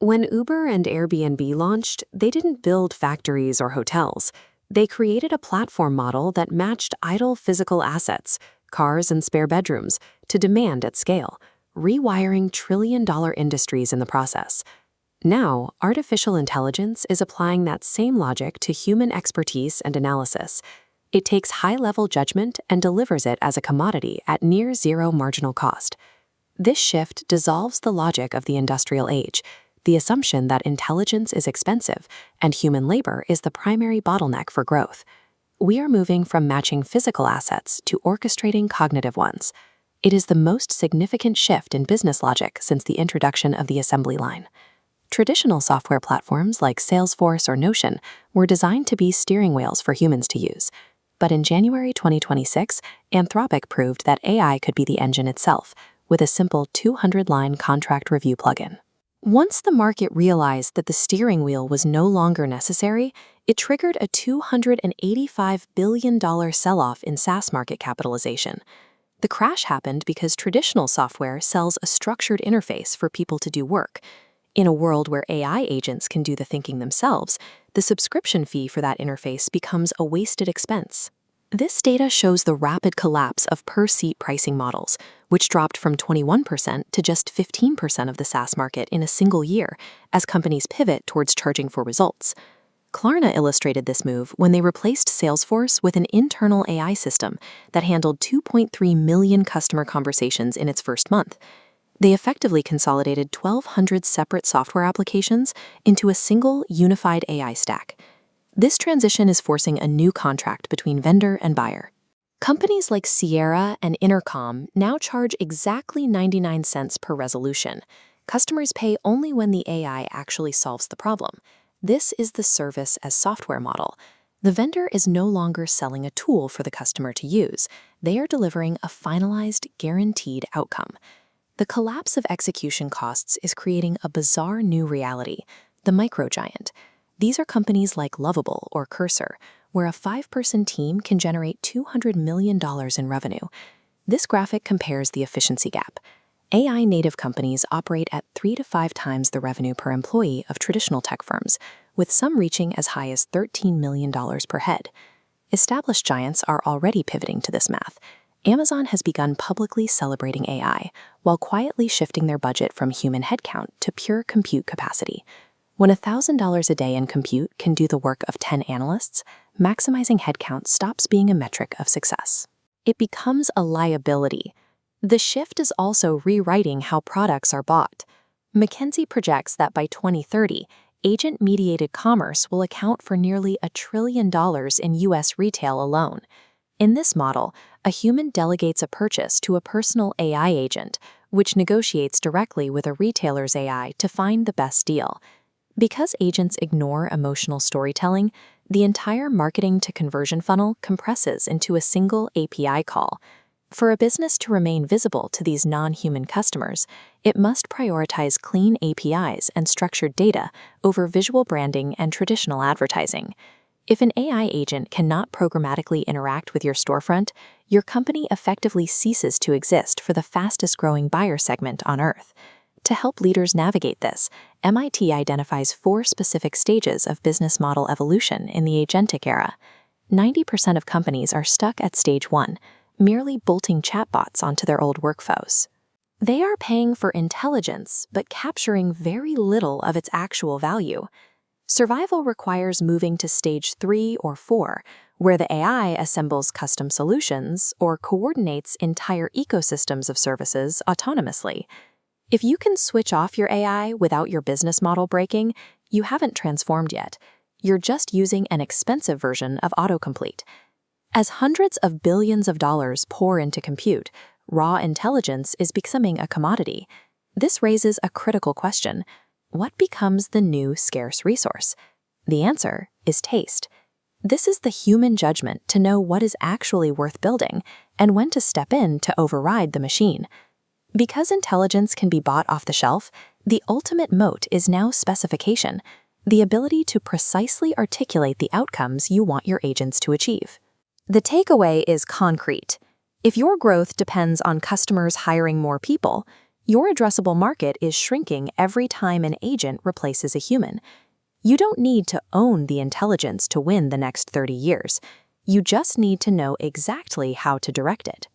When Uber and Airbnb launched, they didn't build factories or hotels. They created a platform model that matched idle physical assets, cars and spare bedrooms, to demand at scale, rewiring trillion-dollar industries in the process. Now, artificial intelligence is applying that same logic to human expertise and analysis. It takes high-level judgment and delivers it as a commodity at near zero marginal cost. This shift dissolves the logic of the industrial age, the assumption that intelligence is expensive and human labor is the primary bottleneck for growth. We are moving from matching physical assets to orchestrating cognitive ones. It is the most significant shift in business logic since the introduction of the assembly line. Traditional software platforms like Salesforce or Notion were designed to be steering wheels for humans to use. But in January 2026, Anthropic proved that AI could be the engine itself, with a simple 200-line contract review plugin. Once the market realized that the steering wheel was no longer necessary, it triggered a $285 billion sell-off in SaaS market capitalization. The crash happened because traditional software sells a structured interface for people to do work. In a world where AI agents can do the thinking themselves, the subscription fee for that interface becomes a wasted expense. This data shows the rapid collapse of per-seat pricing models, which dropped from 21% to just 15% of the SaaS market in a single year as companies pivot towards charging for results. Klarna illustrated this move when they replaced Salesforce with an internal AI system that handled 2.3 million customer conversations in its first month. They effectively consolidated 1,200 separate software applications into a single, unified AI stack. This transition is forcing a new contract between vendor and buyer. Companies like Sierra and Intercom now charge exactly 99 cents per resolution. Customers pay only when the AI actually solves the problem. This is the service as software model. The vendor is no longer selling a tool for the customer to use. They are delivering a finalized, guaranteed outcome. The collapse of execution costs is creating a bizarre new reality, the microgiant. These are companies like Lovable or Cursor, where a 5-person team can generate $200 million in revenue. This graphic compares the efficiency gap. AI-native companies operate at 3 to 5 times the revenue per employee of traditional tech firms, with some reaching as high as $13 million per head. Established giants are already pivoting to this math. Amazon has begun publicly celebrating AI, while quietly shifting their budget from human headcount to pure compute capacity. When $1,000 a day in compute can do the work of 10 analysts, maximizing headcount stops being a metric of success. It becomes a liability. The shift is also rewriting how products are bought. McKinsey projects that by 2030, agent-mediated commerce will account for nearly $1 trillion in U.S. retail alone. In this model, a human delegates a purchase to a personal AI agent, which negotiates directly with a retailer's AI to find the best deal. Because agents ignore emotional storytelling, the entire marketing-to-conversion funnel compresses into a single API call. For a business to remain visible to these non-human customers, it must prioritize clean APIs and structured data over visual branding and traditional advertising. If an AI agent cannot programmatically interact with your storefront, your company effectively ceases to exist for the fastest-growing buyer segment on Earth. To help leaders navigate this, MIT identifies 4 specific stages of business model evolution in the agentic era. 90% of companies are stuck at stage 1, merely bolting chatbots onto their old workflows. They are paying for intelligence, but capturing very little of its actual value. Survival requires moving to stage 3 or 4, where the AI assembles custom solutions or coordinates entire ecosystems of services autonomously. If you can switch off your AI without your business model breaking, you haven't transformed yet. You're just using an expensive version of autocomplete. As hundreds of billions of dollars pour into compute, raw intelligence is becoming a commodity. This raises a critical question. What becomes the new scarce resource? The answer is taste. This is the human judgment to know what is actually worth building and when to step in to override the machine. Because intelligence can be bought off the shelf, the ultimate moat is now specification, the ability to precisely articulate the outcomes you want your agents to achieve. The takeaway is concrete. If your growth depends on customers hiring more people, Your addressable market is shrinking every time an agent replaces a human. You don't need to own the intelligence to win the next 30 years. You just need to know exactly how to direct it.